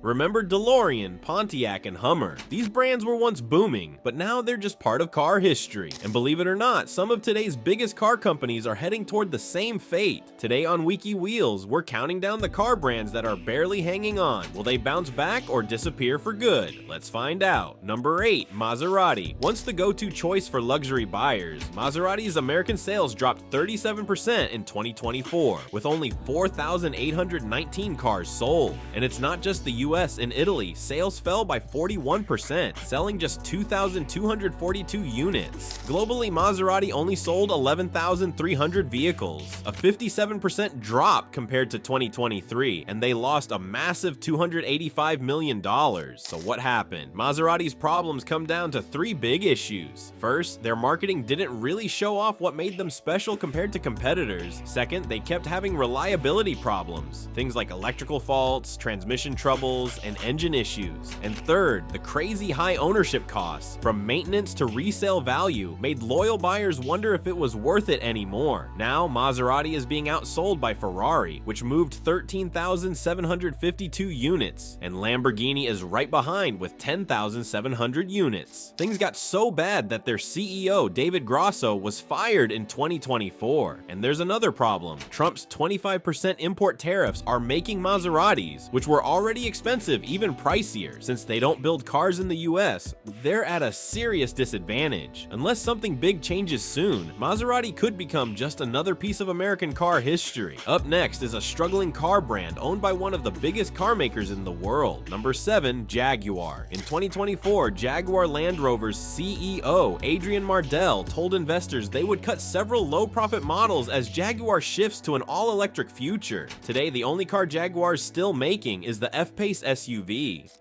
Remember DeLorean, Pontiac, and Hummer? These brands were once booming, but now they're just part of car history. And believe it or not, some of today's biggest car companies are heading toward the same fate. Today on Wiki Wheels, we're counting down the car brands that are barely hanging on. Will they bounce back or disappear for good? Let's find out. Number 8, Maserati. Once the go-to choice for luxury buyers, Maserati's American sales dropped 37% in 2024, with only 4,819 cars sold. And it's not just the US and Italy, sales fell by 41%, selling just 2,242 units. Globally, Maserati only sold 11,300 vehicles, a 57% drop compared to 2023, and they lost a massive $285 million. So what happened? Maserati's problems come down to 3 big issues. First, their marketing didn't really show off what made them special compared to competitors. Second, they kept having reliability problems, things like electrical faults, transmission troubles, and engine issues. And third, the crazy high ownership costs, from maintenance to resale value, made loyal buyers wonder if it was worth it anymore. Now, Maserati is being outsold by Ferrari, which moved 13,752 units, and Lamborghini is right behind with 10,700 units. Things got so bad that their CEO, David Grosso, was fired in 2024. And there's another problem. Trump's 25% import tariffs are making Maseratis, which were already expensive, even pricier. Since they don't build cars in the US, they're at a serious disadvantage. Unless something big changes soon, Maserati could become just another piece of American car history. Up next is a struggling car brand owned by one of the biggest car makers in the world. Number 7, Jaguar. In 2024, Jaguar Land Rover's CEO, Adrian Mardell, told investors they would cut several low-profit models as Jaguar shifts to an all-electric future. Today, the only car Jaguar's still making is the F-Pace SUV.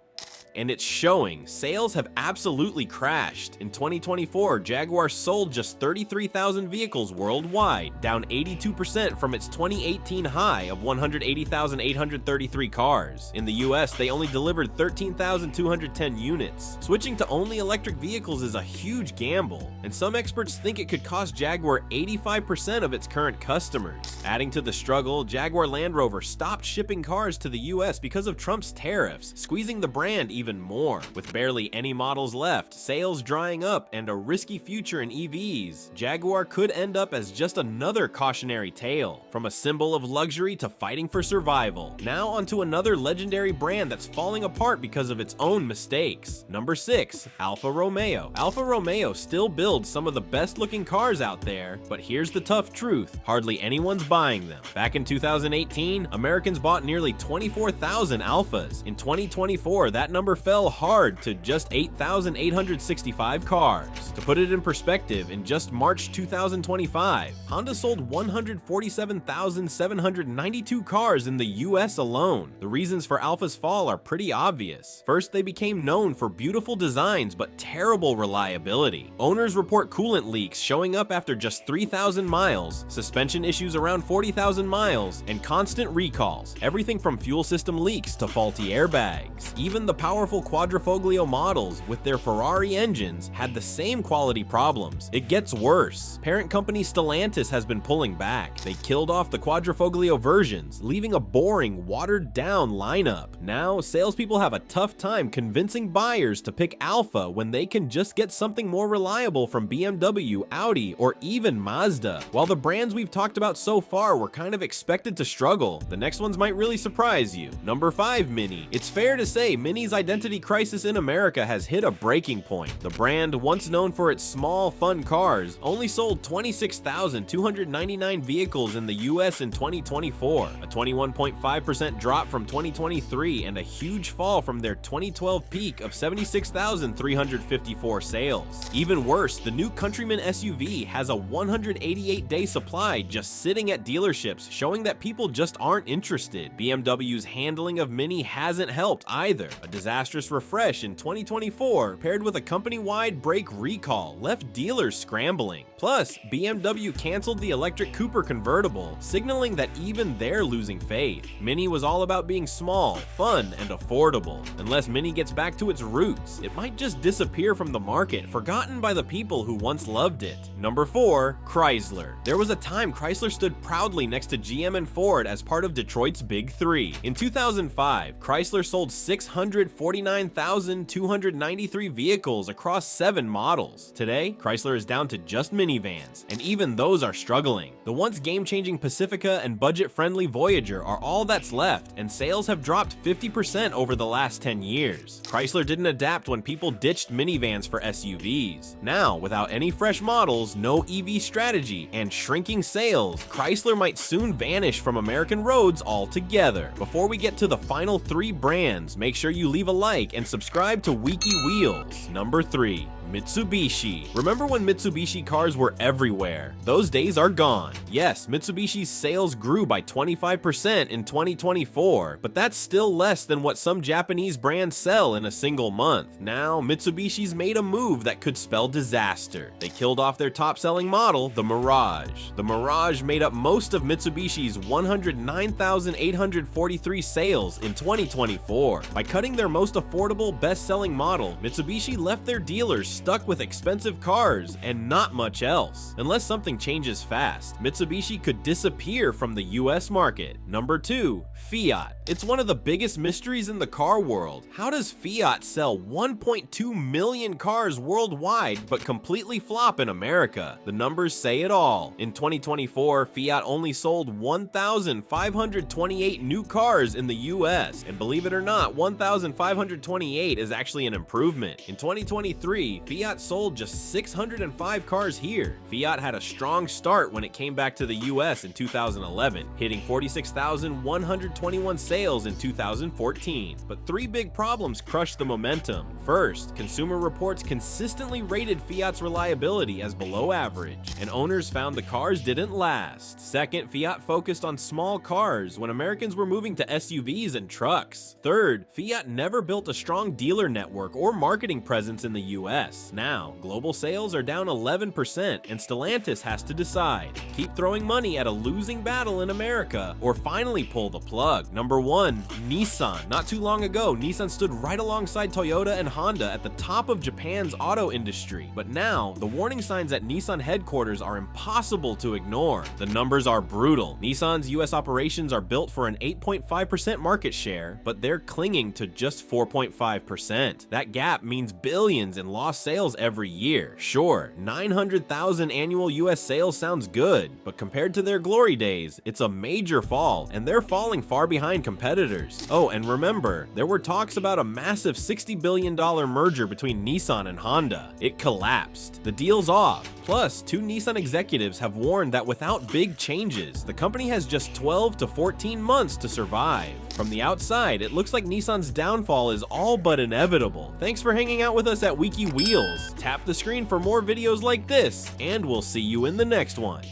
And it's showing. Sales have absolutely crashed. In 2024, Jaguar sold just 33,000 vehicles worldwide, down 82% from its 2018 high of 180,833 cars. In the US, they only delivered 13,210 units. Switching to only electric vehicles is a huge gamble, and some experts think it could cost Jaguar 85% of its current customers. Adding to the struggle, Jaguar Land Rover stopped shipping cars to the US because of Trump's tariffs, squeezing the brand even more. With barely any models left, sales drying up, and a risky future in EVs, Jaguar could end up as just another cautionary tale, from a symbol of luxury to fighting for survival. Now onto another legendary brand that's falling apart because of its own mistakes. Number 6, Alfa Romeo. Alfa Romeo still builds some of the best looking cars out there, but here's the tough truth: hardly anyone's buying them. Back in 2018, Americans bought nearly 24,000 Alfas. In 2024, that number fell hard to just 8,865 cars. To put it in perspective, in just March 2025, Honda sold 147,792 cars in the US alone. The reasons for Alfa's fall are pretty obvious. First, they became known for beautiful designs but terrible reliability. Owners report coolant leaks showing up after just 3,000 miles, suspension issues around 40,000 miles, and constant recalls. Everything from fuel system leaks to faulty airbags. Even the powerful Quadrifoglio models with their Ferrari engines had the same quality problems. It gets worse. Parent company Stellantis has been pulling back. They killed off the Quadrifoglio versions, leaving a boring, watered-down lineup. Now, salespeople have a tough time convincing buyers to pick Alfa when they can just get something more reliable from BMW, Audi, or even Mazda. While the brands we've talked about so far were kind of expected to struggle, the next ones might really surprise you. Number 5, Mini. It's fair to say Mini's identity crisis in America has hit a breaking point. The brand, once known for its small, fun cars, only sold 26,299 vehicles in the US in 2024, a 21.5% drop from 2023 and a huge fall from their 2012 peak of 76,354 sales. Even worse, the new Countryman SUV has a 188-day supply just sitting at dealerships, showing that people just aren't interested. BMW's handling of Mini hasn't helped either. A disaster disastrous refresh in 2024 paired with a company-wide brake recall left dealers scrambling. Plus, BMW canceled the electric Cooper convertible, signaling that even they're losing faith. Mini was all about being small, fun, and affordable. Unless Mini gets back to its roots, it might just disappear from the market, forgotten by the people who once loved it. Number 4. Chrysler. There was a time Chrysler stood proudly next to GM and Ford as part of Detroit's Big Three. In 2005, Chrysler sold 649,293 vehicles across 7 models. Today, Chrysler is down to just minivans, and even those are struggling. The once game-changing Pacifica and budget-friendly Voyager are all that's left, and sales have dropped 50% over the last 10 years. Chrysler didn't adapt when people ditched minivans for SUVs. Now, without any fresh models, no EV strategy, and shrinking sales, Chrysler might soon vanish from American roads altogether. Before we get to the final 3 brands, make sure you leave a like and subscribe to Wiki Wheels. Number 3. Mitsubishi. Remember when Mitsubishi cars were everywhere? Those days are gone. Yes, Mitsubishi's sales grew by 25% in 2024, but that's still less than what some Japanese brands sell in a single month. Now, Mitsubishi's made a move that could spell disaster. They killed off their top-selling model, the Mirage. The Mirage made up most of Mitsubishi's 109,843 sales in 2024. By cutting their most affordable, best-selling model, Mitsubishi left their dealers stuck with expensive cars and not much else. Unless something changes fast, Mitsubishi could disappear from the US market. Number 2. Fiat. It's one of the biggest mysteries in the car world. How does Fiat sell 1.2 million cars worldwide but completely flop in America? The numbers say it all. In 2024, Fiat only sold 1,528 new cars in the US, and believe it or not, 1,528 is actually an improvement. In 2023, Fiat sold just 605 cars here. Fiat had a strong start when it came back to the US in 2011, hitting 46,121 sales in 2014. But 3 big problems crushed the momentum. First, Consumer Reports consistently rated Fiat's reliability as below average, and owners found the cars didn't last. Second, Fiat focused on small cars when Americans were moving to SUVs and trucks. Third, Fiat never built a strong dealer network or marketing presence in the US. Now, global sales are down 11%, and Stellantis has to decide: keep throwing money at a losing battle in America, or finally pull the plug. Number 1. Nissan. Not too long ago, Nissan stood right alongside Toyota and Honda at the top of Japan's auto industry, but now, the warning signs at Nissan headquarters are impossible to ignore. The numbers are brutal. Nissan's US operations are built for an 8.5% market share, but they're clinging to just 4.5%. That gap means billions in lost sales every year. Sure, 900,000 annual US sales sounds good, but compared to their glory days, it's a major fall, and they're falling far behind competitors. Oh, and remember, there were talks about a massive $60 billion merger between Nissan and Honda. It collapsed. The deal's off. Plus, 2 Nissan executives have warned that without big changes, the company has just 12 to 14 months to survive. From the outside, it looks like Nissan's downfall is all but inevitable. Thanks for hanging out with us at Wiki Wheels. Tap the screen for more videos like this, and we'll see you in the next one.